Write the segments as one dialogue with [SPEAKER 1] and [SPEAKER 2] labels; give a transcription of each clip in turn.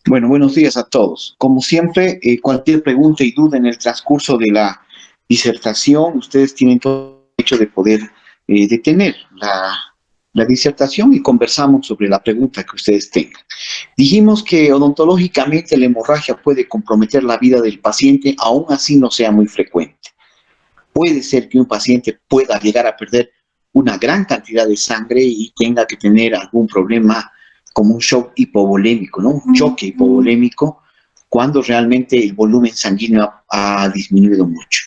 [SPEAKER 1] Bueno, buenos días a todos. Como siempre, cualquier pregunta y duda en el transcurso de la disertación, ustedes tienen todo el derecho de poder detener la disertación y conversamos sobre la pregunta que ustedes tengan. Dijimos que odontológicamente la hemorragia puede comprometer la vida del paciente, aún así no sea muy frecuente. Puede ser que un paciente pueda llegar a perder una gran cantidad de sangre y tenga que tener algún problema como un shock hipovolémico, ¿no? Un choque hipovolémico cuando realmente el volumen sanguíneo ha disminuido mucho,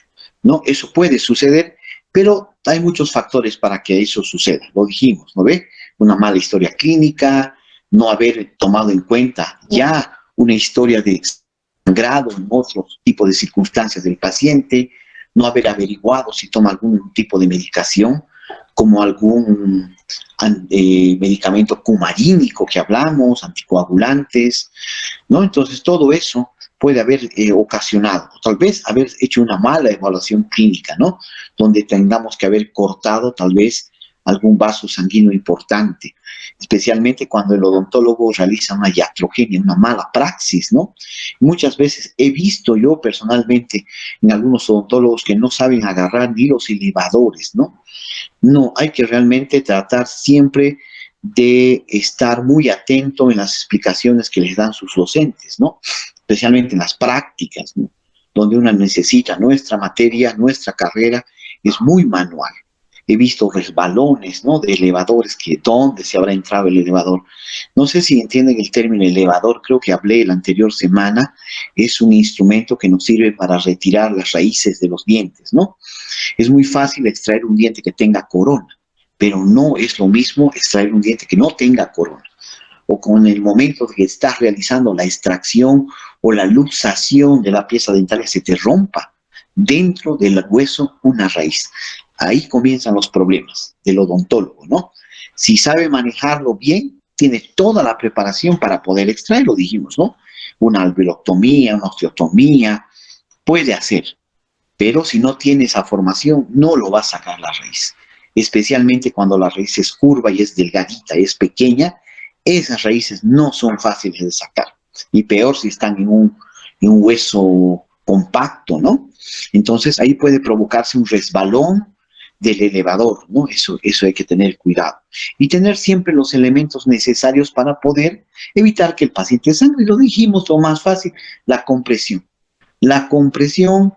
[SPEAKER 1] ¿no? Eso puede suceder, pero hay muchos factores para que eso suceda. Lo dijimos, ¿no ve? Una mala historia clínica, no haber tomado en cuenta ya una historia de sangrado en otro tipo de circunstancias del paciente, no haber averiguado si toma algún tipo de medicación, como algún medicamento cumarínico que hablamos, anticoagulantes, ¿no? Entonces todo eso puede haber ocasionado, o tal vez haber hecho una mala evaluación clínica, ¿no? Donde tengamos que haber cortado tal vez algún vaso sanguíneo importante, especialmente cuando el odontólogo realiza una iatrogenia, una mala praxis, ¿no? Muchas veces he visto yo personalmente en algunos odontólogos que no saben agarrar ni los elevadores, ¿no? No, hay que realmente tratar siempre de estar muy atento en las explicaciones que les dan sus docentes, ¿no? Especialmente en las prácticas, ¿no? Donde uno necesita nuestra materia, nuestra carrera, es muy manual. He visto resbalones, ¿no? De elevadores, que dónde se habrá entrado el elevador. No sé si entienden el término elevador, creo que hablé la anterior semana. Es un instrumento que nos sirve para retirar las raíces de los dientes, ¿no? Es muy fácil extraer un diente que tenga corona, pero no es lo mismo extraer un diente que no tenga corona. O con el momento de que estás realizando la extracción o la luxación de la pieza dentaria se te rompa dentro del hueso una raíz. Ahí comienzan los problemas del odontólogo, ¿no? Si sabe manejarlo bien, tiene toda la preparación para poder extraerlo, dijimos, ¿no? Una alveoloctomía, una osteotomía, puede hacer, pero si no tiene esa formación, no lo va a sacar la raíz. Especialmente cuando la raíz es curva y es delgadita, es pequeña, esas raíces no son fáciles de sacar. Y peor si están en un hueso compacto, ¿no? Entonces ahí puede provocarse un resbalón del elevador, ¿no? Eso hay que tener cuidado. Y tener siempre los elementos necesarios para poder evitar que el paciente sangre. Y lo dijimos, lo más fácil, la compresión. La compresión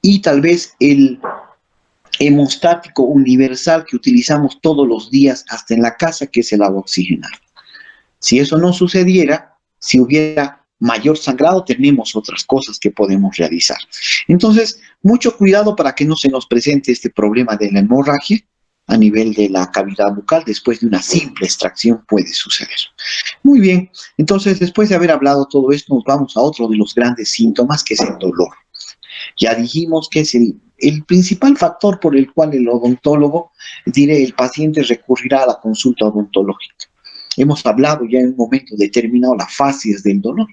[SPEAKER 1] y tal vez el hemostático universal que utilizamos todos los días hasta en la casa, que es el agua oxigenada. Si eso no sucediera, si hubiera mayor sangrado, tenemos otras cosas que podemos realizar. Entonces, mucho cuidado para que no se nos presente este problema de la hemorragia a nivel de la cavidad bucal después de una simple extracción puede suceder. Muy bien, entonces después de haber hablado todo esto, nos vamos a otro de los grandes síntomas, que es el dolor. Ya dijimos que es el principal factor por el cual el odontólogo, diré, el paciente recurrirá a la consulta odontológica. Hemos hablado ya en un momento determinado las fases del dolor,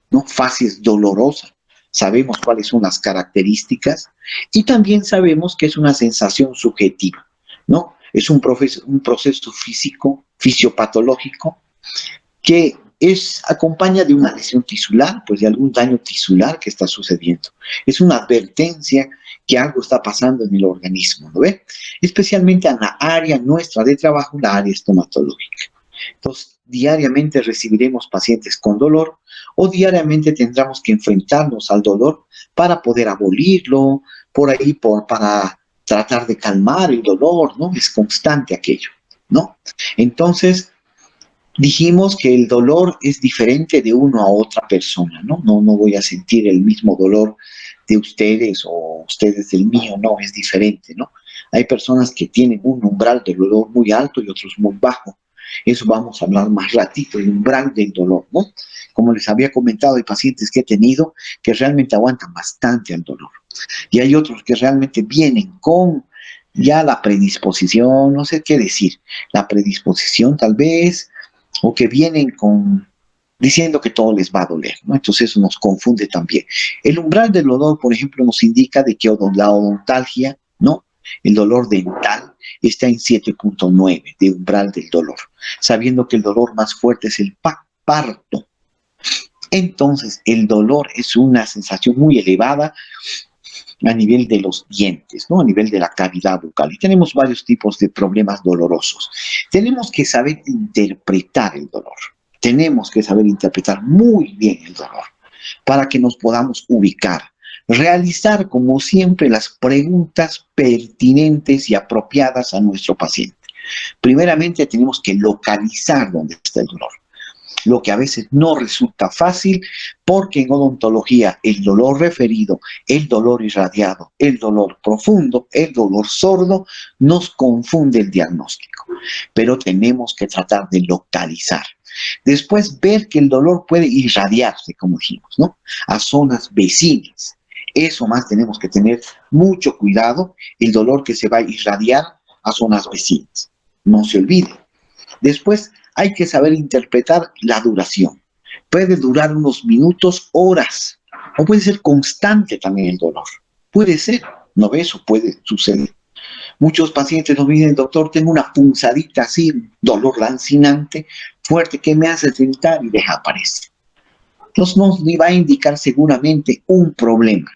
[SPEAKER 1] ¿no? Fases dolorosas. Sabemos cuáles son las características y también sabemos que es una sensación subjetiva, ¿no? Es un proceso físico, fisiopatológico, que acompaña de una lesión tisular, pues de algún daño tisular que está sucediendo. Es una advertencia que algo está pasando en el organismo, ¿no ve? Especialmente en la área nuestra de trabajo, la área estomatológica. Entonces, diariamente recibiremos pacientes con dolor o diariamente tendremos que enfrentarnos al dolor para poder abolirlo, para tratar de calmar el dolor, ¿no? Es constante aquello, ¿no? Entonces, dijimos que el dolor es diferente de uno a otra persona, ¿no? No voy a sentir el mismo dolor de ustedes o ustedes del mío, no, es diferente, ¿no? Hay personas que tienen un umbral del dolor muy alto y otros muy bajo. Eso vamos a hablar más ratito, el umbral del dolor, ¿no? Como les había comentado, hay pacientes que he tenido que realmente aguantan bastante el dolor. Y hay otros que realmente vienen con ya la predisposición, no sé qué decir, la predisposición tal vez, o que vienen con diciendo que todo les va a doler, ¿no? Entonces eso nos confunde también. El umbral del dolor, por ejemplo, nos indica de que la odontalgia, ¿no? El dolor dental está en 7.9 de umbral del dolor, sabiendo que el dolor más fuerte es el parto. Entonces, el dolor es una sensación muy elevada a nivel de los dientes, ¿no? A nivel de la cavidad bucal. Y tenemos varios tipos de problemas dolorosos. Tenemos que saber interpretar el dolor. Tenemos que saber interpretar muy bien el dolor para que nos podamos ubicar. Realizar, como siempre, las preguntas pertinentes y apropiadas a nuestro paciente. Primeramente, tenemos que localizar dónde está el dolor, lo que a veces no resulta fácil porque en odontología el dolor referido, el dolor irradiado, el dolor profundo, el dolor sordo nos confunde el diagnóstico, pero tenemos que tratar de localizar. Después ver que el dolor puede irradiarse, como dijimos, ¿no? A zonas vecinas. Eso más tenemos que tener mucho cuidado, el dolor que se va a irradiar a zonas vecinas. No se olvide. Después hay que saber interpretar la duración. Puede durar unos minutos, horas, o puede ser constante también el dolor. Puede ser, ¿no ves? Eso puede suceder. Muchos pacientes nos dicen, doctor, tengo una punzadita así, dolor lancinante, fuerte, que me hace sentar y desaparece. Entonces nos va a indicar seguramente un problema.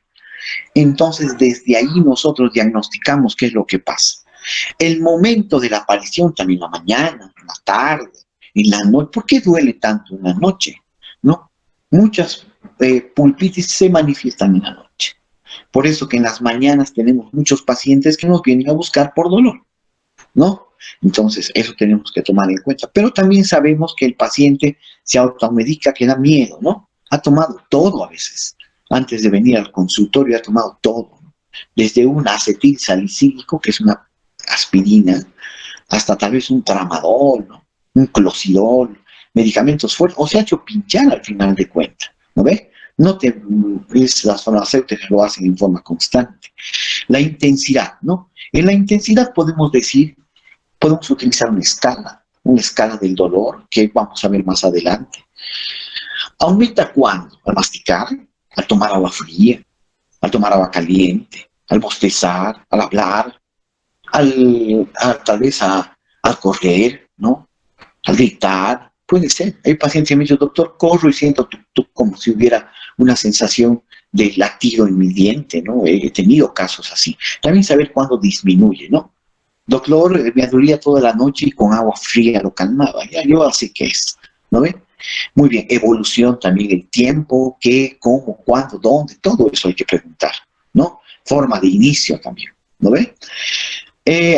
[SPEAKER 1] Entonces desde ahí nosotros diagnosticamos qué es lo que pasa. El momento de la aparición también en la mañana, en la tarde, en la noche. ¿Por qué duele tanto en la noche? ¿No? Muchas pulpitis se manifiestan en la noche. Por eso que en las mañanas tenemos muchos pacientes que nos vienen a buscar por dolor, ¿no? Entonces, eso tenemos que tomar en cuenta. Pero también sabemos que el paciente se automedica, que da miedo, ¿no? Ha tomado todo a veces. Antes de venir al consultorio ha tomado todo, ¿no? Desde un acetil salicílico, que es una aspirina, hasta tal vez un tramadol, ¿no? Un clocidol, medicamentos fuertes, o se ha hecho pinchar al final de cuentas, ¿no ves? No te, las farmacéuticas lo hacen en forma constante. La intensidad, ¿no? En la intensidad podemos decir, podemos utilizar una escala del dolor, que vamos a ver más adelante. ¿Aumenta cuándo? Al masticar, al tomar agua fría, al tomar agua caliente, al bostezar, al hablar, tal vez al correr, ¿no? Al gritar, puede ser. Hay pacientes que me dicen, doctor, corro y siento como si hubiera una sensación de latido en mi diente, ¿no? He tenido casos así. También saber cuándo disminuye, ¿no? Doctor, me dolía toda la noche y con agua fría lo calmaba. Ya yo sé qué es, ¿no ve? Muy bien, evolución también, el tiempo, qué, cómo, cuándo, dónde, todo eso hay que preguntar, ¿no? Forma de inicio también, ¿no ve?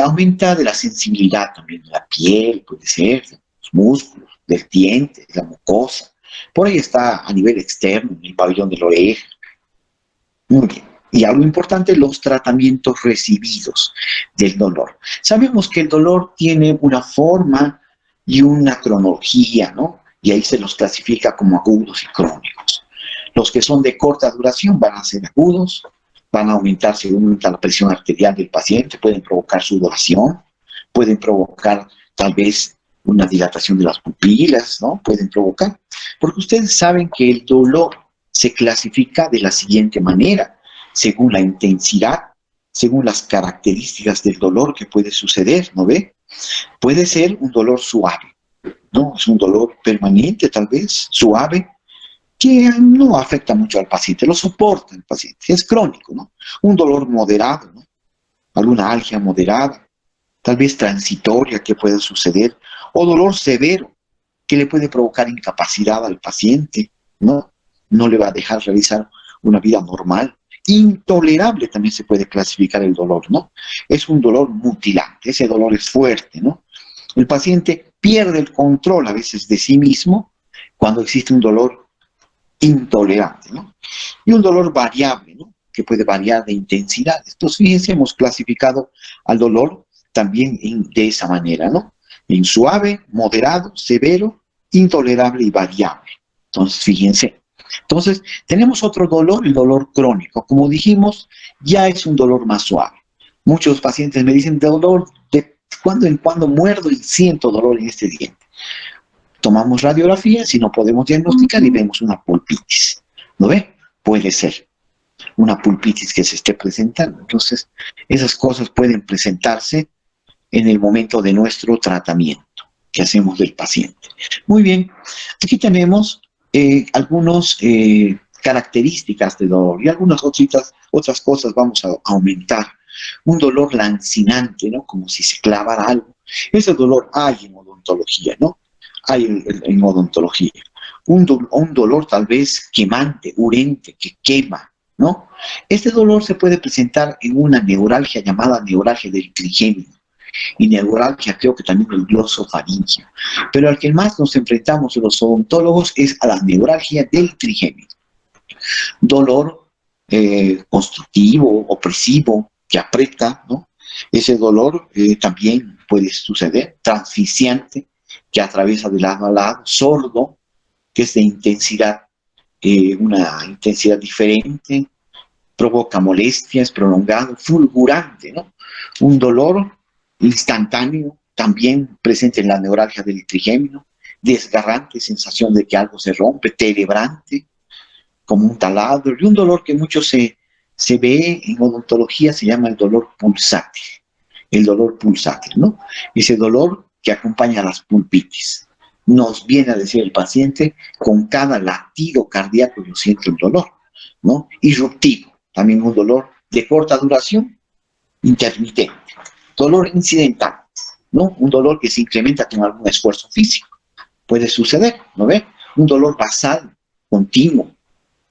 [SPEAKER 1] Aumenta de la sensibilidad también de la piel, puede ser, de los músculos, del diente, de la mucosa. Por ahí está a nivel externo, en el pabellón de la oreja. Muy bien. Y algo importante, los tratamientos recibidos del dolor. Sabemos que el dolor tiene una forma y una cronología, ¿no? Y ahí se los clasifica como agudos y crónicos. Los que son de corta duración van a ser agudos, van a aumentar según aumenta la presión arterial del paciente, pueden provocar sudoración, pueden provocar tal vez una dilatación de las pupilas, ¿no? Pueden provocar. Porque ustedes saben que el dolor se clasifica de la siguiente manera, según la intensidad, según las características del dolor que puede suceder, ¿no ve? Puede ser un dolor suave, ¿no? Es un dolor permanente, tal vez, suave, que no afecta mucho al paciente, lo soporta el paciente, es crónico, ¿no? Un dolor moderado, ¿no? Alguna algia moderada, tal vez transitoria que pueda suceder, o dolor severo que le puede provocar incapacidad al paciente, ¿no? No le va a dejar realizar una vida normal. Intolerable también se puede clasificar el dolor, ¿no? Es un dolor mutilante, ese dolor es fuerte, ¿no? El paciente pierde el control a veces de sí mismo cuando existe un dolor intolerante, ¿no? Y un dolor variable, ¿no? Que puede variar de intensidad. Entonces, fíjense, hemos clasificado al dolor también de esa manera, ¿no? En suave, moderado, severo, intolerable y variable. Entonces, fíjense. Entonces, tenemos otro dolor, el dolor crónico. Como dijimos, ya es un dolor más suave. Muchos pacientes me dicen, dolor, de cuando en cuando muerdo y siento dolor en este diente. Tomamos radiografía, si no podemos diagnosticar y vemos una pulpitis. ¿No ve? Puede ser una pulpitis que se esté presentando. Entonces, esas cosas pueden presentarse en el momento de nuestro tratamiento que hacemos del paciente. Muy bien, aquí tenemos algunas características del dolor y algunas otras cosas vamos a aumentar. Un dolor lancinante, ¿no? Como si se clavara algo. Ese dolor hay en odontología, ¿no? Hay en odontología. Un dolor tal vez quemante, urente, que quema, ¿no? Este dolor se puede presentar en una neuralgia llamada neuralgia del trigémino y neuralgia creo que también el glosofaringeo. Pero al que más nos enfrentamos los odontólogos es a la neuralgia del trigémino. Dolor constructivo, opresivo, que aprieta, ¿no? Ese dolor también puede suceder, transficiente, que atraviesa de lado a lado, sordo, que es de intensidad, una intensidad diferente, provoca molestias, prolongado, fulgurante, ¿no? Un dolor instantáneo, también presente en la neuralgia del trigémino, desgarrante, sensación de que algo se rompe, terebrante, como un taladro, y un dolor que mucho se ve en odontología, se llama el dolor pulsátil, ¿no? Ese dolor que acompaña a las pulpitis. Nos viene a decir el paciente, con cada latido cardíaco yo siento el dolor, ¿no? Irruptivo, también un dolor de corta duración, intermitente. Dolor incidental, ¿no? Un dolor que se incrementa con algún esfuerzo físico. Puede suceder, ¿no ve? Un dolor basal, continuo,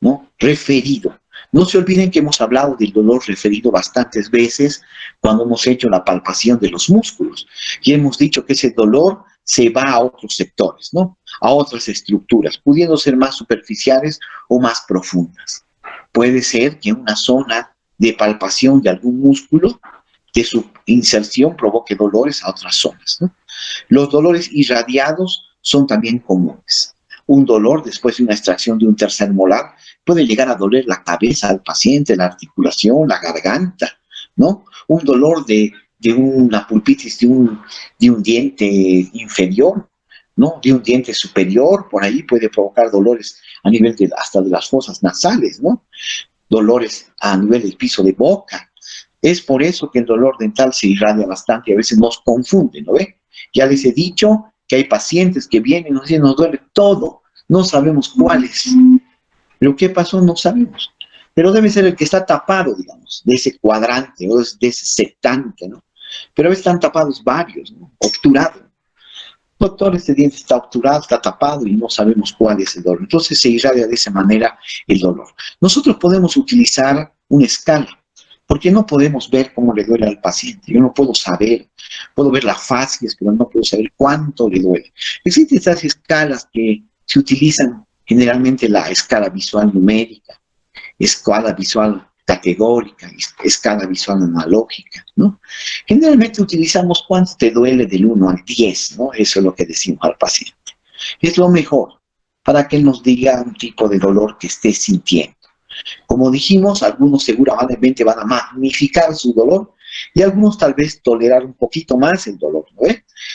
[SPEAKER 1] ¿no? Referido. No se olviden que hemos hablado del dolor referido bastantes veces cuando hemos hecho la palpación de los músculos. Y hemos dicho que ese dolor se va a otros sectores, ¿no? A otras estructuras, pudiendo ser más superficiales o más profundas. Puede ser que una zona de palpación de algún músculo, de su inserción, provoque dolores a otras zonas, ¿no? Los dolores irradiados son también comunes. Un dolor después de una extracción de un tercer molar puede llegar a doler la cabeza al paciente, la articulación, la garganta, ¿no? Un dolor de una pulpitis de un diente inferior, ¿no? De un diente superior, por ahí puede provocar dolores a nivel hasta de las fosas nasales, ¿no? Dolores a nivel del piso de boca. Es por eso que el dolor dental se irradia bastante y a veces nos confunde, ¿no ve? Ya les he dicho que hay pacientes que vienen y nos dicen, nos duele todo, no sabemos cuál es. Pero ¿qué pasó? No sabemos. Pero debe ser el que está tapado, digamos, de ese cuadrante o de ese sectante, ¿no? Pero a veces están tapados varios, ¿no? Obturado. Doctor, este diente está obturado, está tapado y no sabemos cuál es el dolor. Entonces se irradia de esa manera el dolor. Nosotros podemos utilizar una escala, porque no podemos ver cómo le duele al paciente. Yo no puedo saber, puedo ver las facies, pero no puedo saber cuánto le duele. Existen estas escalas que se utilizan generalmente, la escala visual numérica, escala visual categórica, escala visual analógica, ¿no? Generalmente utilizamos cuánto te duele del 1 al 10, ¿no? Eso es lo que decimos al paciente. Es lo mejor para que él nos diga un tipo de dolor que esté sintiendo. Como dijimos, algunos seguramente van a magnificar su dolor y algunos tal vez tolerar un poquito más el dolor, ¿no?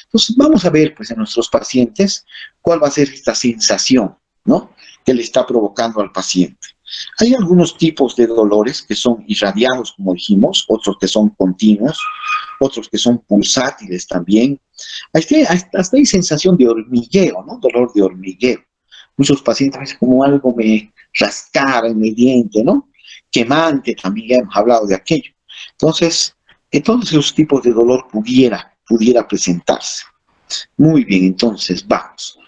[SPEAKER 1] Entonces vamos a ver pues en nuestros pacientes cuál va a ser esta sensación, ¿no? Que le está provocando al paciente. Hay algunos tipos de dolores que son irradiados, como dijimos, otros que son continuos, otros que son pulsátiles también. Hasta hay sensación de hormigueo, ¿no? Dolor de hormigueo. Muchos pacientes dicen como algo me rascara en el diente, ¿no? Quemante, también ya hemos hablado de aquello. Entonces, todos esos tipos de dolor pudiera presentarse. Muy bien, entonces, vamos.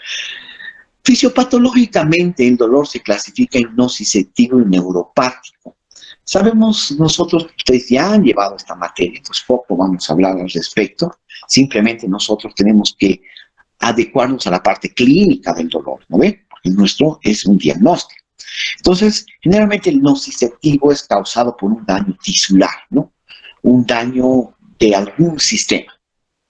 [SPEAKER 1] Fisiopatológicamente, el dolor se clasifica en nociceptivo y neuropático. Sabemos nosotros, ustedes ya han llevado esta materia, pues poco vamos a hablar al respecto. Simplemente nosotros tenemos que adecuarnos a la parte clínica del dolor, ¿no ve? Porque el nuestro es un diagnóstico. Entonces, generalmente el nociceptivo es causado por un daño tisular, ¿no? Un daño de algún sistema.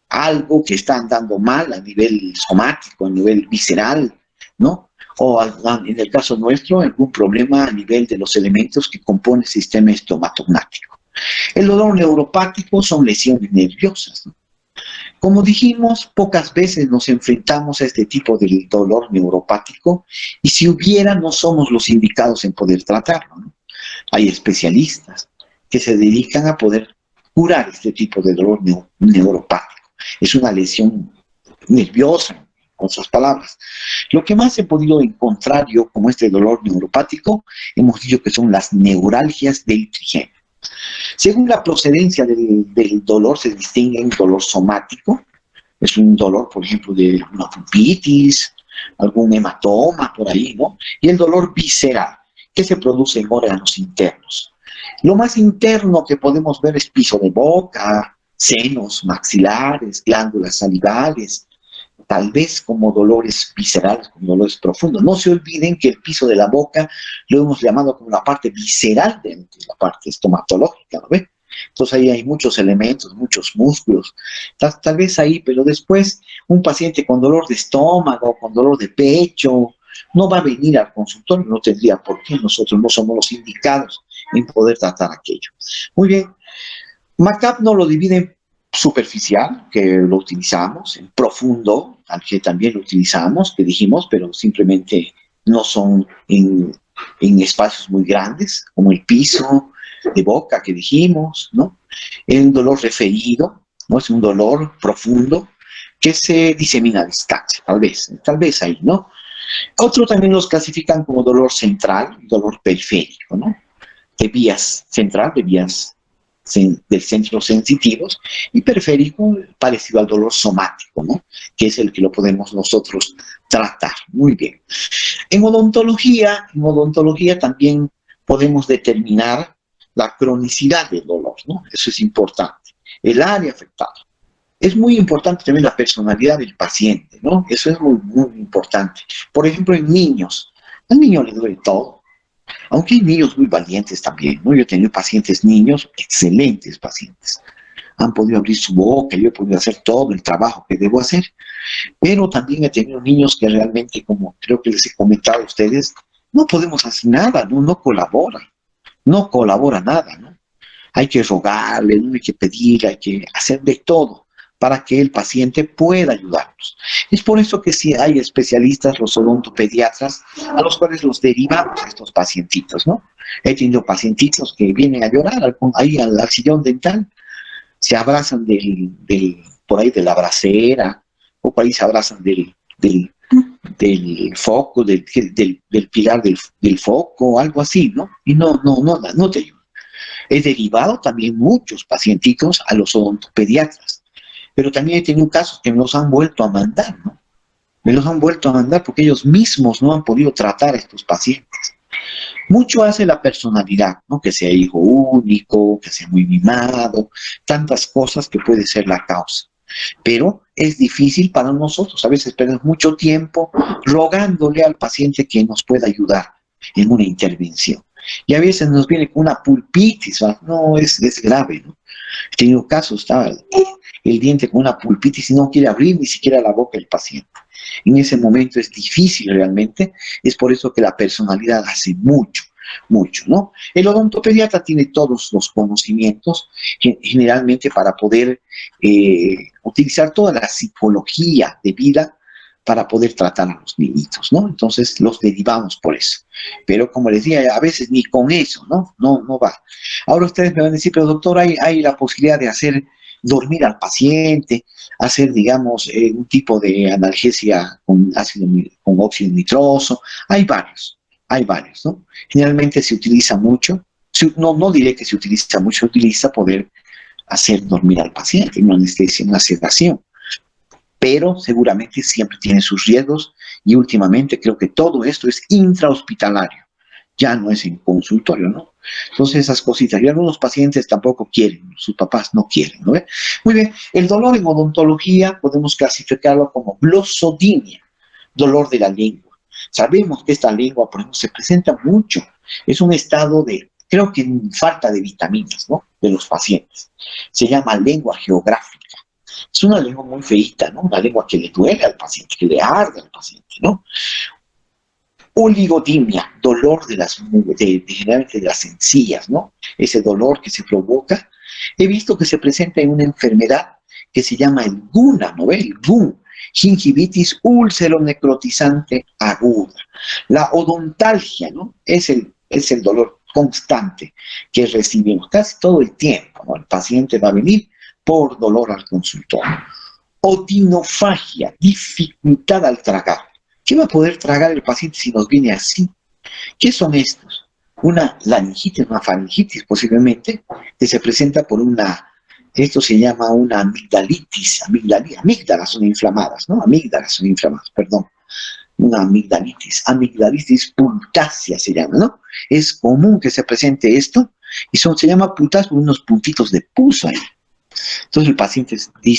[SPEAKER 1] Algo que está andando mal a nivel somático, a nivel visceral, ¿no? O en el caso nuestro, algún problema a nivel de los elementos que componen el sistema estomatognático. El dolor neuropático son lesiones nerviosas, ¿no? Como dijimos, pocas veces nos enfrentamos a este tipo de dolor neuropático y si hubiera, no somos los indicados en poder tratarlo, ¿no? Hay especialistas que se dedican a poder curar este tipo de dolor neuropático. Es una lesión nerviosa, con sus palabras. Lo que más he podido encontrar yo como este dolor neuropático, hemos dicho que son las neuralgias del trigémino. Según la procedencia del dolor, se distingue un dolor somático, es un dolor, por ejemplo, de una pupitis, algún hematoma por ahí, ¿no? Y el dolor visceral, que se produce en órganos internos. Lo más interno que podemos ver es piso de boca, senos, maxilares, glándulas salivales, tal vez como dolores viscerales, como dolores profundos. No se olviden que el piso de la boca lo hemos llamado como la parte visceral de la parte estomatológica, ¿no ve? Entonces ahí hay muchos elementos, muchos músculos, tal vez ahí, pero después un paciente con dolor de estómago, con dolor de pecho, no va a venir al consultorio, no tendría por qué, nosotros no somos los indicados en poder tratar aquello. Muy bien, MACAP no lo divide en superficial, que lo utilizamos, en profundo, que también lo utilizamos, que dijimos, pero simplemente no son en espacios muy grandes, como el piso de boca que dijimos, ¿no? El dolor referido, ¿no? Es un dolor profundo que se disemina a distancia, tal vez ahí, ¿no? Otros también los clasifican como dolor central, dolor periférico, ¿no? De vías central, de vías del centro sensitivos, y periférico parecido al dolor somático, ¿no? Que es el que lo podemos nosotros tratar. Muy bien. En odontología también podemos determinar la cronicidad del dolor, ¿no? Eso es importante. El área afectada. Es muy importante también la personalidad del paciente, ¿no? Eso es muy, muy importante. Por ejemplo, en niños, al niño le duele todo, aunque hay niños muy valientes también, ¿no? Yo he tenido pacientes niños, excelentes pacientes. Han podido abrir su boca, yo he podido hacer todo el trabajo que debo hacer, pero también he tenido niños que realmente, como creo que les he comentado a ustedes, no podemos hacer nada, ¿no? No colabora nada, ¿no? Hay que rogarle, ¿no? Hay que pedir, hay que hacer de todo para que el paciente pueda ayudarnos. Es por eso que sí hay especialistas, los odontopediatras, a los cuales los derivamos a estos pacientitos, ¿no? He tenido pacientitos que vienen a llorar ahí al sillón dental, se abrazan por ahí de la bracera, o por ahí se abrazan del foco, del pilar del foco, algo así, ¿no? Y no te ayuda. He derivado también muchos pacientitos a los odontopediatras, pero también he tenido casos que me los han vuelto a mandar, ¿no? Me los han vuelto a mandar porque ellos mismos no han podido tratar a estos pacientes. Mucho hace la personalidad, ¿no? Que sea hijo único, que sea muy mimado, tantas cosas que puede ser la causa. Pero es difícil para nosotros, a veces perdemos mucho tiempo rogándole al paciente que nos pueda ayudar en una intervención. Y a veces nos viene con una pulpitis, ¿no? No, es grave, ¿no? He tenido casos, está el diente con una pulpitis y no quiere abrir ni siquiera la boca el paciente. En ese momento es difícil realmente, es por eso que la personalidad hace mucho, mucho, ¿no? El odontopediatra tiene todos los conocimientos, generalmente para poder utilizar toda la psicología de vida para poder tratar a los niñitos, ¿no? Entonces los derivamos por eso. Pero como les decía, a veces ni con eso, ¿no? No va. Ahora ustedes me van a decir, pero doctor, hay la posibilidad de hacer dormir al paciente, hacer, digamos, un tipo de analgesia con óxido nitroso. Hay varios, ¿no? Generalmente se utiliza mucho, no diré que se utiliza mucho, se utiliza poder hacer dormir al paciente, una anestesia, una sedación, pero seguramente siempre tiene sus riesgos y últimamente creo que todo esto es intrahospitalario, ya no es en consultorio, ¿no? Entonces esas cositas, y algunos pacientes tampoco quieren, sus papás no quieren, ¿no? Muy bien, el dolor en odontología podemos clasificarlo como glossodinia, dolor de la lengua. Sabemos que esta lengua, por ejemplo, se presenta mucho, es un estado de, creo que falta de vitaminas, ¿no? De los pacientes. Se llama lengua geográfica. Es una lengua muy feíta, ¿no? Una lengua que le duele al paciente, que le arde al paciente, ¿no? Oligodimia, dolor generalmente de las encías, ¿no? Ese dolor que se provoca. He visto que se presenta en una enfermedad que se llama el GUNA, ¿no ve? El GUN, gingivitis úlcero-necrotizante aguda. La odontalgia, ¿no? Es el dolor constante que recibimos casi todo el tiempo, ¿no? El paciente va a venir por dolor al consultorio. Odinofagia, dificultad al tragar. ¿Qué va a poder tragar el paciente si nos viene así? ¿Qué son estos? Una laringitis, una faringitis posiblemente, que se presenta por esto se llama una amigdalitis, amígdalas son inflamadas, ¿no? Amígdalas son inflamadas, perdón. Una amigdalitis puntácea se llama, ¿no? Es común que se presente esto y se llama puntácea por unos puntitos de pus ahí. Entonces el paciente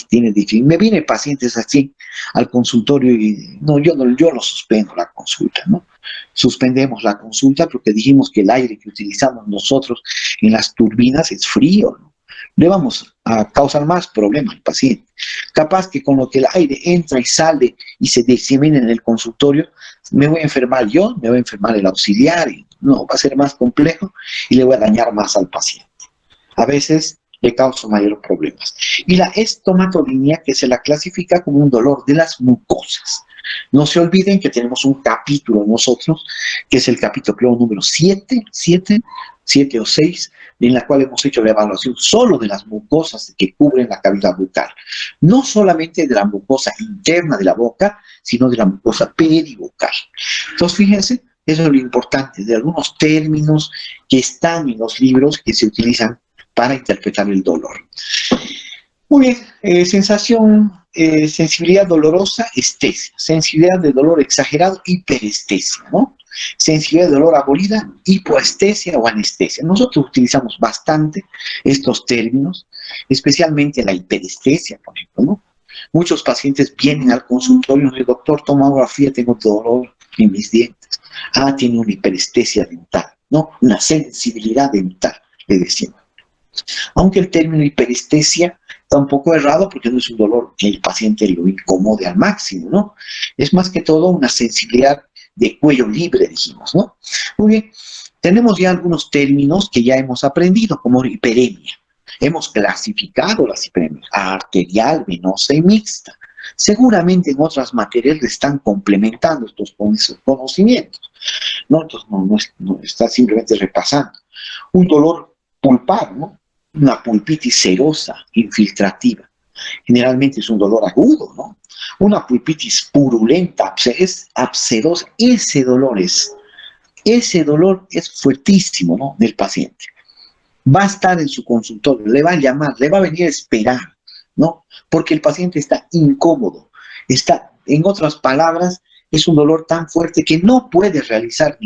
[SPEAKER 1] tiene difícil. Me vienen pacientes así al consultorio y yo no suspendo la consulta, ¿no? Suspendemos la consulta porque dijimos que el aire que utilizamos nosotros en las turbinas es frío, ¿no? Le vamos a causar más problemas al paciente. Capaz que con lo que el aire entra y sale y se disemina en el consultorio, me voy a enfermar yo, me voy a enfermar el auxiliar, y no, va a ser más complejo y le voy a dañar más al paciente. A veces le causa mayores problemas. Y la estomatolinia, que se la clasifica como un dolor de las mucosas. No se olviden que tenemos un capítulo nosotros, que es el capítulo número 7 o 6, en la cual hemos hecho la evaluación solo de las mucosas que cubren la cavidad bucal. No solamente de la mucosa interna de la boca, sino de la mucosa peribucal. Entonces, fíjense, eso es lo importante, de algunos términos que están en los libros que se utilizan para interpretar el dolor. Muy bien, sensibilidad dolorosa, estesia. Sensibilidad de dolor exagerado, hiperestesia, ¿no? Sensibilidad de dolor abolida, hipoestesia o anestesia. Nosotros utilizamos bastante estos términos, especialmente la hiperestesia, por ejemplo, ¿no? Muchos pacientes vienen al consultorio y dicen, doctor, tomografía, tengo dolor en mis dientes. Ah, tiene una hiperestesia dental, ¿no? Una sensibilidad dental, le decimos. Aunque el término hiperestesia está un poco errado porque no es un dolor que el paciente lo incomode al máximo, ¿no? Es más que todo una sensibilidad de cuello libre, dijimos, ¿no? Muy bien, tenemos ya algunos términos que ya hemos aprendido, como hiperemia. Hemos clasificado las hiperemias, arterial, venosa y mixta. Seguramente en otras materias le están complementando estos conocimientos, ¿no? Entonces no está simplemente repasando. Un dolor pulpar, ¿no? Una pulpitis serosa, infiltrativa. Generalmente es un dolor agudo, ¿no? Una pulpitis purulenta, es abscedosa. Ese dolor es fuertísimo, ¿no? Del paciente. Va a estar en su consultorio, le va a llamar, le va a venir a esperar, ¿no? Porque el paciente está incómodo. En otras palabras, es un dolor tan fuerte que no puede realizar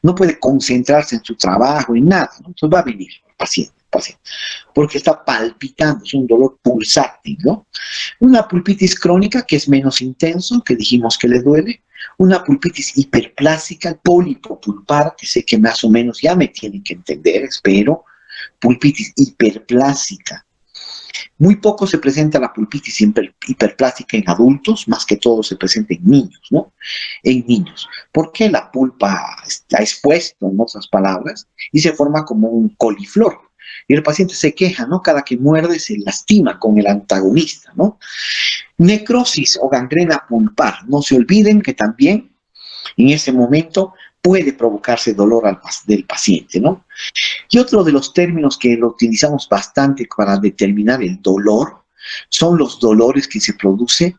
[SPEAKER 1] no puede concentrarse en su trabajo y nada, ¿no? Entonces va a venir el paciente, porque está palpitando, es un dolor pulsátil, ¿no? Una pulpitis crónica, que es menos intenso, que dijimos que le duele. Una pulpitis hiperplásica, pólipo pulpar, que sé que más o menos ya me tienen que entender, espero. Pulpitis hiperplásica. Muy poco se presenta la pulpitis hiperplástica en adultos, más que todo se presenta en niños, ¿no? En niños. ¿Por qué la pulpa está expuesta, en otras palabras, y se forma como un coliflor? Y el paciente se queja, ¿no? Cada que muerde se lastima con el antagonista, ¿no? Necrosis o gangrena pulpar. No se olviden que también en ese momento puede provocarse dolor del paciente, ¿no? Y otro de los términos que lo utilizamos bastante para determinar el dolor son los dolores que se producen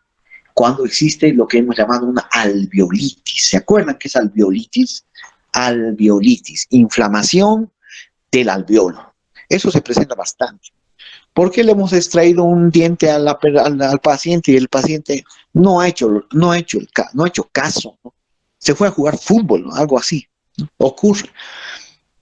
[SPEAKER 1] cuando existe lo que hemos llamado una alveolitis. ¿Se acuerdan qué es alveolitis? Alveolitis, inflamación del alveolo. Eso se presenta bastante. ¿Por qué le hemos extraído un diente al paciente y el paciente no ha hecho caso, ¿no? Se fue a jugar fútbol, ¿no? Algo así, ¿no? Ocurre.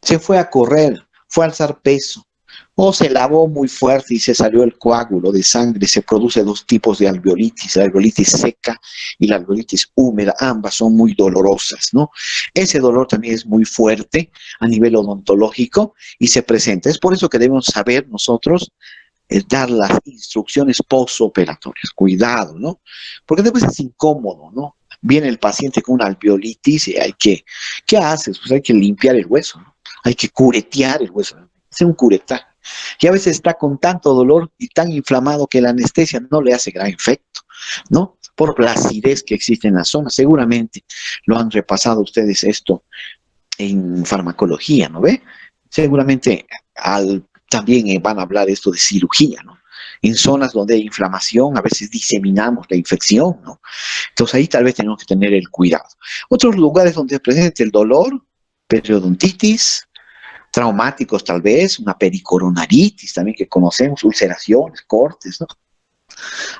[SPEAKER 1] Se fue a correr, fue a alzar peso, o se lavó muy fuerte y se salió el coágulo de sangre. Se produce dos tipos de alveolitis, la alveolitis seca y la alveolitis húmeda. Ambas son muy dolorosas, ¿no? Ese dolor también es muy fuerte a nivel odontológico y se presenta. Es por eso que debemos saber nosotros dar las instrucciones postoperatorias. Cuidado, ¿no? Porque después es incómodo, ¿no? Viene el paciente con una alveolitis y ¿qué haces? Pues hay que limpiar el hueso, ¿no? Hay que curetear el hueso, hacer un curetaje. Y a veces está con tanto dolor y tan inflamado que la anestesia no le hace gran efecto, ¿no? Por la acidez que existe en la zona. Seguramente lo han repasado ustedes esto en farmacología, ¿no ve? Seguramente también van a hablar esto de cirugía, ¿no? En zonas donde hay inflamación, a veces diseminamos la infección, ¿no? Entonces ahí tal vez tenemos que tener el cuidado. Otros lugares donde se presenta el dolor, periodontitis, traumáticos tal vez, una pericoronaritis también que conocemos, ulceraciones, cortes, ¿no?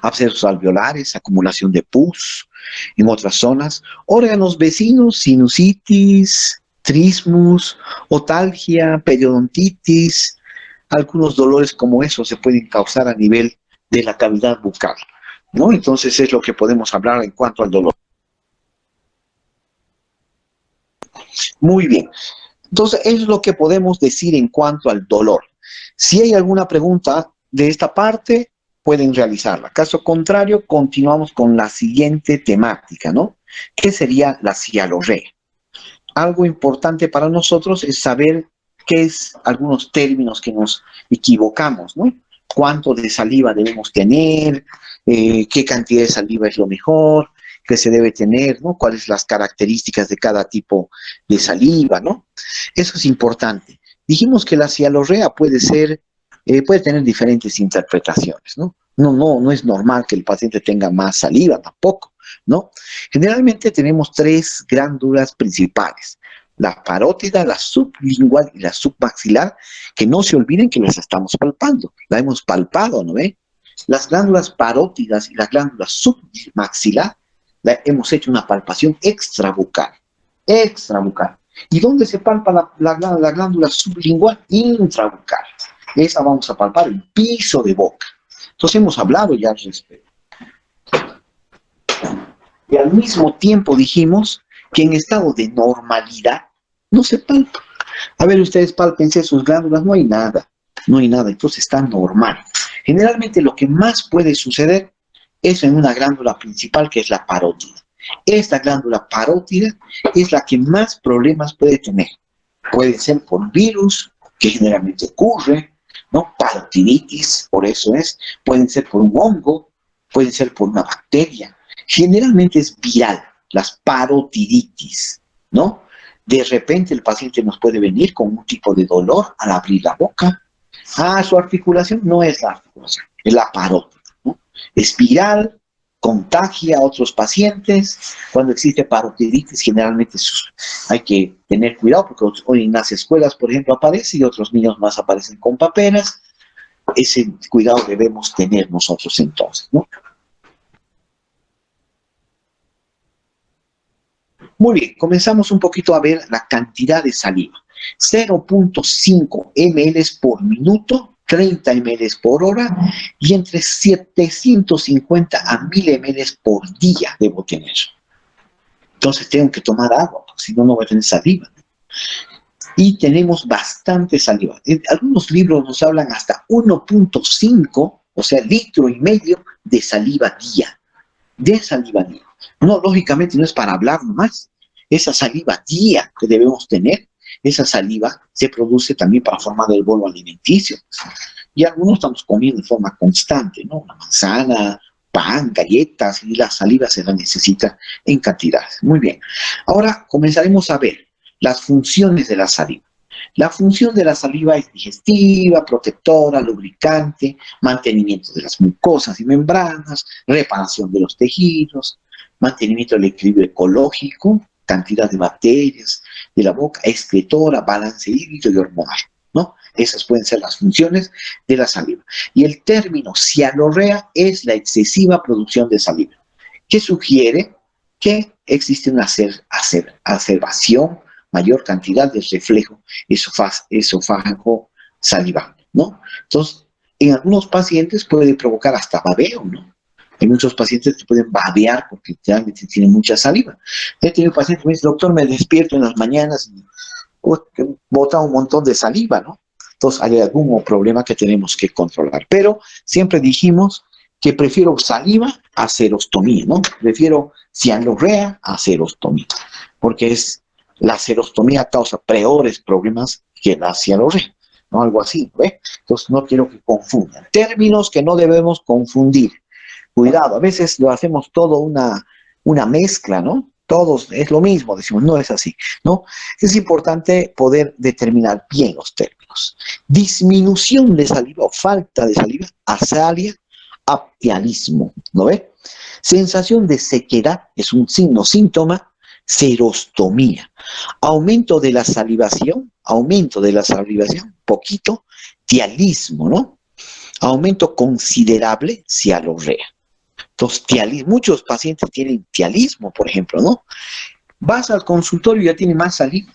[SPEAKER 1] Abscesos alveolares, acumulación de pus en otras zonas, órganos vecinos, sinusitis, trismus, otalgia, periodontitis, algunos dolores como esos se pueden causar a nivel de la cavidad bucal, ¿no? Entonces es lo que podemos hablar en cuanto al dolor. Muy bien. Entonces, eso es lo que podemos decir en cuanto al dolor. Si hay alguna pregunta de esta parte, pueden realizarla. Caso contrario, continuamos con la siguiente temática, ¿no? ¿Qué sería la cialorrea? Algo importante para nosotros es saber qué es algunos términos que nos equivocamos, ¿no? Cuánto de saliva debemos tener, qué cantidad de saliva es lo mejor, que se debe tener, ¿no? Cuáles las características de cada tipo de saliva, ¿no? Eso es importante. Dijimos que la cialorrea puede tener diferentes interpretaciones, ¿no? No es normal que el paciente tenga más saliva tampoco, ¿no? Generalmente tenemos tres glándulas principales, la parótida, la sublingual y la submaxilar, que no se olviden que las estamos palpando, la hemos palpado, ¿no ve? Las glándulas parótidas y las glándulas submaxilar, hemos hecho una palpación extrabucal, extrabucal. ¿Y dónde se palpa la glándula sublingual? Intrabucal. Esa vamos a palpar el piso de boca. Entonces hemos hablado ya al respecto. Y al mismo tiempo dijimos que en estado de normalidad no se palpa. A ver, ustedes pálpense sus glándulas, no hay nada, no hay nada, entonces está normal. Generalmente lo que más puede suceder es en una glándula principal que es la parótida. Esta glándula parótida es la que más problemas puede tener. Puede ser por virus, que generalmente ocurre, ¿no? Parotiditis, por eso es. Pueden ser por un hongo, pueden ser por una bacteria. Generalmente es viral, las parotiditis, ¿no? De repente el paciente nos puede venir con un tipo de dolor al abrir la boca. Ah, su articulación no es la articulación, es la parótida, ¿no? Es viral, contagia a otros pacientes. Cuando existe parotiditis, generalmente hay que tener cuidado porque hoy en las escuelas, por ejemplo, aparece y otros niños más aparecen con paperas. Ese cuidado debemos tener nosotros entonces, ¿no? Muy bien, comenzamos un poquito a ver la cantidad de saliva. 0.5 ml por minuto, 30 ml por hora y entre 750 a 1000 ml por día debo tener. Entonces tengo que tomar agua, porque si no, no voy a tener saliva. Y tenemos bastante saliva. En algunos libros nos hablan hasta 1.5, o sea, litro y medio de saliva día. De saliva día. No, lógicamente no es para hablar nomás. Esa saliva día que debemos tener, esa saliva se produce también para formar el bolo alimenticio. Y algunos estamos comiendo de forma constante, ¿no? Una manzana, pan, galletas, y la saliva se la necesita en cantidades. Muy bien. Ahora comenzaremos a ver las funciones de la saliva. La función de la saliva es digestiva, protectora, lubricante, mantenimiento de las mucosas y membranas, reparación de los tejidos, mantenimiento del equilibrio ecológico, cantidad de bacterias de la boca, excretora, balance hídrico y hormonal, ¿no? Esas pueden ser las funciones de la saliva. Y el término cialorrea es la excesiva producción de saliva, que sugiere que existe una acerbación, mayor cantidad de reflejo esofágico salivante, ¿no? Entonces, en algunos pacientes puede provocar hasta babeo, ¿no? Hay muchos pacientes que pueden babear porque realmente tienen mucha saliva. He tenido pacientes que me dicen, doctor, me despierto en las mañanas y bota un montón de saliva, ¿no? Entonces hay algún problema que tenemos que controlar. Pero siempre dijimos que prefiero saliva a serostomía, ¿no? Prefiero cialorrea a serostomía, porque la serostomía causa peores problemas que la cialorrea, ¿no? Algo así, ¿ve? Entonces no quiero que confundan. Términos que no debemos confundir. Cuidado, a veces lo hacemos todo una mezcla, ¿no? Todos es lo mismo, decimos, no es así, ¿no? Es importante poder determinar bien los términos. Disminución de saliva o falta de saliva, asalia, aptialismo, ¿no ve? Sensación de sequedad es un signo, síntoma, serostomía. Aumento de la salivación, poquito, tialismo, ¿no? Aumento considerable, cialorrea. Entonces, muchos pacientes tienen tialismo, por ejemplo, ¿no? Vas al consultorio y ya tiene más saliva.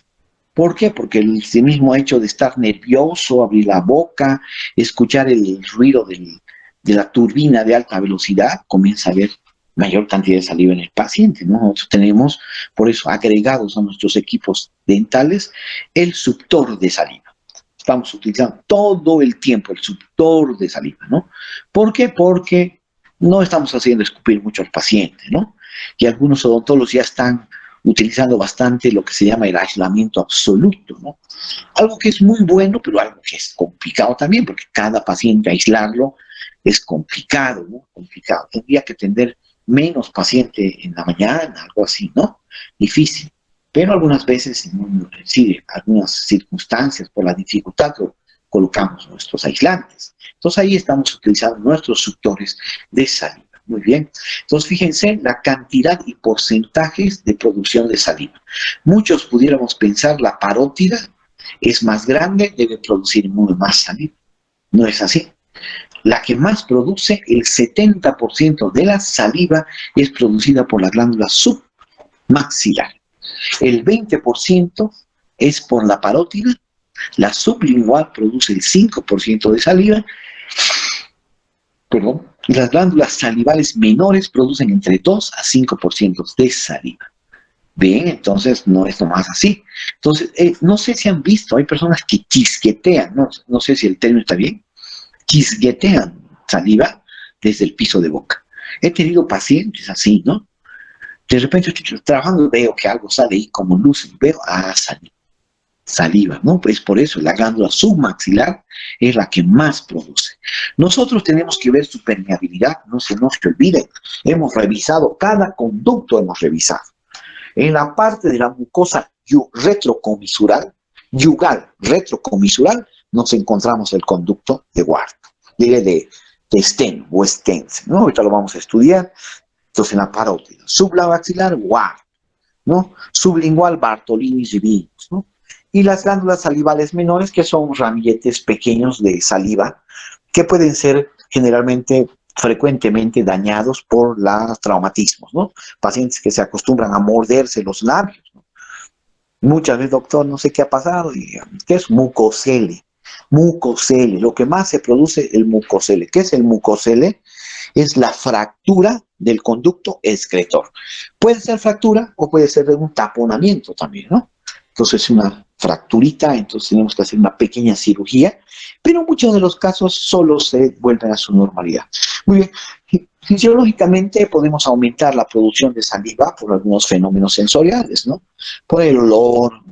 [SPEAKER 1] ¿Por qué? Porque el mismo hecho de estar nervioso, abrir la boca, escuchar el ruido de la turbina de alta velocidad, comienza a haber mayor cantidad de saliva en el paciente, ¿no? Nosotros tenemos, por eso, agregados a nuestros equipos dentales, el suctor de saliva. Estamos utilizando todo el tiempo el suctor de saliva, ¿no? ¿Por qué? Porque no estamos haciendo escupir mucho al paciente, ¿no? Y algunos odontólogos ya están utilizando bastante lo que se llama el aislamiento absoluto, ¿no? Algo que es muy bueno, pero algo que es complicado también, porque cada paciente aislarlo es complicado, ¿no? Complicado. Tendría que atender menos paciente en la mañana, algo así, ¿no? Difícil. Pero algunas veces, sí, algunas circunstancias, por la dificultad, colocamos nuestros aislantes. Entonces ahí estamos utilizando nuestros suctores de saliva. Muy bien. Entonces, fíjense la cantidad y porcentajes de producción de saliva. Muchos pudiéramos pensar la parótida es más grande, debe producir muy más saliva. No es así. La que más produce, el 70% de la saliva es producida por la glándula submaxilar. El 20% es por la parótida. La sublingual produce el 5% de saliva, perdón, y las glándulas salivales menores producen entre 2 a 5% de saliva. Bien, entonces no es nomás así. Entonces, no sé si han visto, hay personas que chisquetean, no sé si el término está bien, chisguetean saliva desde el piso de boca. He tenido pacientes así, ¿no? De repente estoy trabajando, veo que algo sale ahí como luz, veo, saliva, ¿no? Pues por eso la glándula submaxilar es la que más produce. Nosotros tenemos que ver su permeabilidad, no se nos olvide. Hemos revisado, cada conducto hemos revisado. En la parte de la mucosa retrocomisural, yugal retrocomisural, nos encontramos el conducto de Ward, de Sten o Stens, ¿no? Ahorita lo vamos a estudiar. Entonces, en la parótida, sublabaxilar, Ward, ¿no? Sublingual, Bartolini y Vinus, ¿no? Y las glándulas salivales menores, que son ramilletes pequeños de saliva, que pueden ser generalmente, frecuentemente dañados por los traumatismos, ¿no? Pacientes que se acostumbran a morderse los labios, ¿no? Muchas veces, doctor, no sé qué ha pasado, y, ¿qué es mucocele? Mucocele, lo que más se produce el mucocele. ¿Qué es el mucocele? Es la fractura del conducto excretor. Puede ser fractura o puede ser de un taponamiento también, ¿no? Entonces, una fracturita, entonces tenemos que hacer una pequeña cirugía, pero en muchos de los casos solo se vuelven a su normalidad. Muy bien. Fisiológicamente podemos aumentar la producción de saliva por algunos fenómenos sensoriales, ¿no? Por el olor,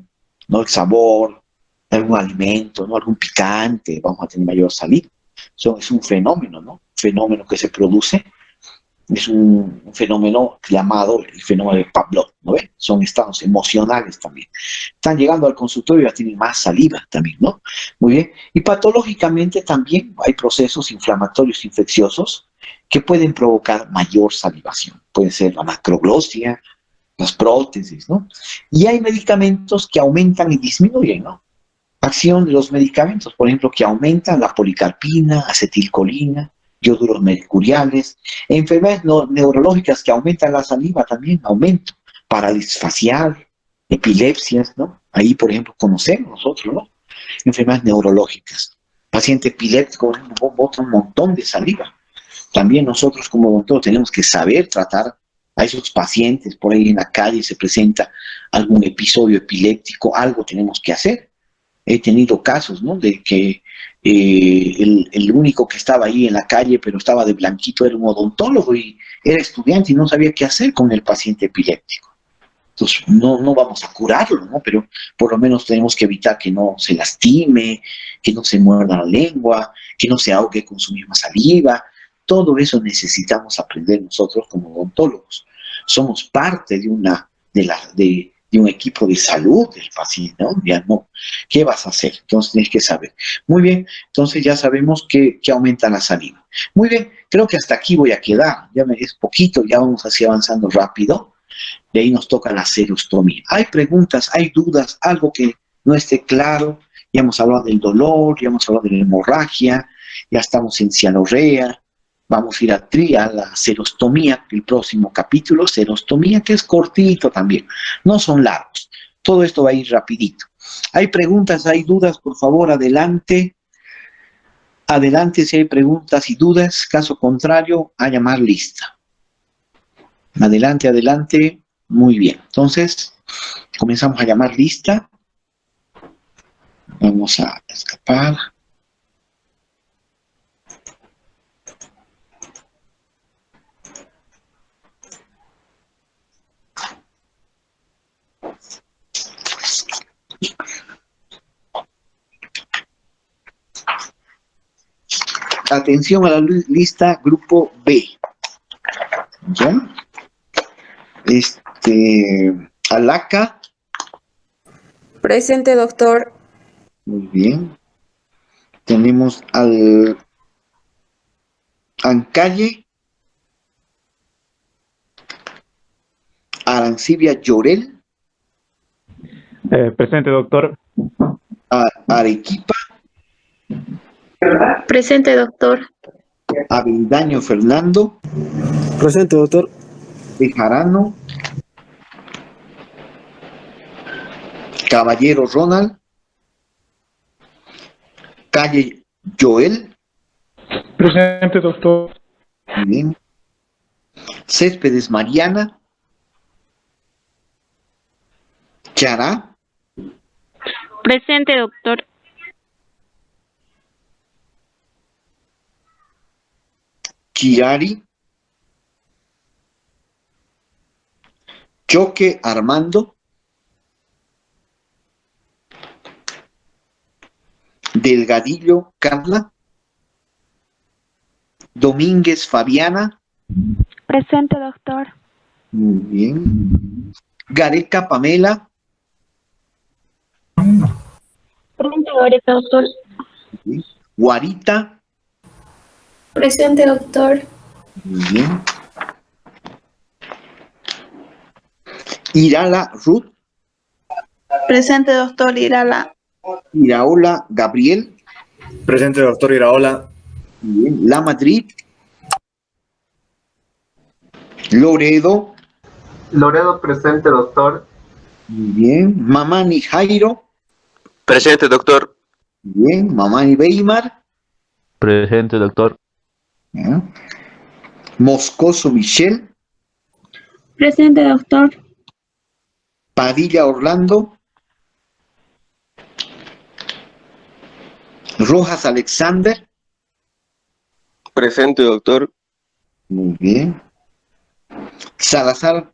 [SPEAKER 1] ¿no? El sabor de algún alimento, ¿no? Algún picante, vamos a tener mayor saliva. Eso es un fenómeno, ¿no? Fenómeno que se produce, es un fenómeno llamado el fenómeno de Pavlov, ¿no ve? Son estados emocionales también. Están llegando al consultorio y ya tienen más saliva también, ¿no? Muy bien. Y patológicamente también hay procesos inflamatorios infecciosos que pueden provocar mayor salivación. Puede ser la macroglosia, las prótesis, ¿no? Y hay medicamentos que aumentan y disminuyen, ¿no? Acción de los medicamentos, por ejemplo, que aumentan la policarpina, acetilcolina, ioduros mercuriales, enfermedades neurológicas que aumentan la saliva también, aumento, parálisis facial, epilepsias, ¿no? Ahí, por ejemplo, conocemos nosotros, ¿no? Enfermedades neurológicas. Paciente epiléptico, por ejemplo, bota un montón de saliva. También nosotros como doctor tenemos que saber tratar a esos pacientes, por ahí en la calle se presenta algún episodio epiléptico, algo tenemos que hacer. He tenido casos, ¿no? De que el único que estaba ahí en la calle, pero estaba de blanquito, era un odontólogo y era estudiante y no sabía qué hacer con el paciente epiléptico. Entonces, no vamos a curarlo, ¿no? Pero por lo menos tenemos que evitar que no se lastime, que no se muerda la lengua, que no se ahogue con su misma saliva. Todo eso necesitamos aprender nosotros como odontólogos. Somos parte de de un equipo de salud del paciente, ¿no? Ya no, ¿qué vas a hacer? Entonces tienes que saber. Muy bien, entonces ya sabemos que aumenta la saliva. Muy bien, creo que hasta aquí voy a quedar. Es poquito, ya vamos así avanzando rápido. De ahí nos toca la serostomía. Hay preguntas, hay dudas, algo que no esté claro. Ya hemos hablado del dolor, ya hemos hablado de la hemorragia, ya estamos en cianorrea. Vamos a ir a la serostomía, el próximo capítulo, serostomía, que es cortito también. No son largos. Todo esto va a ir rapidito. Hay preguntas, hay dudas, por favor, adelante. Adelante si hay preguntas y dudas. Caso contrario, a llamar lista. Adelante, adelante. Muy bien. Entonces, comenzamos a llamar lista. Vamos a escapar. Atención a la lista grupo B. ¿Ya? Alaca.
[SPEAKER 2] Presente, doctor.
[SPEAKER 1] Muy bien. Tenemos al Ancalle. Arancibia Llorel.
[SPEAKER 3] Presente, doctor.
[SPEAKER 1] Arequipa.
[SPEAKER 2] Presente, doctor.
[SPEAKER 1] Avendaño Fernando.
[SPEAKER 4] Presente, doctor.
[SPEAKER 1] Bejarano. Caballero Ronald. Calle Joel.
[SPEAKER 3] Presente, doctor.
[SPEAKER 1] Muy bien. Céspedes Mariana. Chará.
[SPEAKER 2] Presente, doctor.
[SPEAKER 1] Chirari. Choque Armando. Delgadillo Carla. Domínguez Fabiana.
[SPEAKER 2] Presente, doctor.
[SPEAKER 1] Muy bien. Gareca Pamela.
[SPEAKER 2] Presente, doctor.
[SPEAKER 1] Guarita.
[SPEAKER 2] Presente, doctor.
[SPEAKER 1] Muy bien. Irala Ruth.
[SPEAKER 2] Presente, doctor. Irala.
[SPEAKER 1] Iraola Gabriel.
[SPEAKER 4] Presente, doctor Iraola.
[SPEAKER 1] Muy bien. La Madrid. Loredo.
[SPEAKER 5] Loredo presente, doctor.
[SPEAKER 1] Muy bien. Mamani Jairo.
[SPEAKER 6] Presente, doctor.
[SPEAKER 1] Muy bien. Mamani Weimar.
[SPEAKER 6] Presente, doctor.
[SPEAKER 1] ¿Ya? Moscoso Michelle.
[SPEAKER 2] Presente, doctor.
[SPEAKER 1] Padilla Orlando. Rojas Alexander.
[SPEAKER 6] Presente, doctor.
[SPEAKER 1] Muy bien. Salazar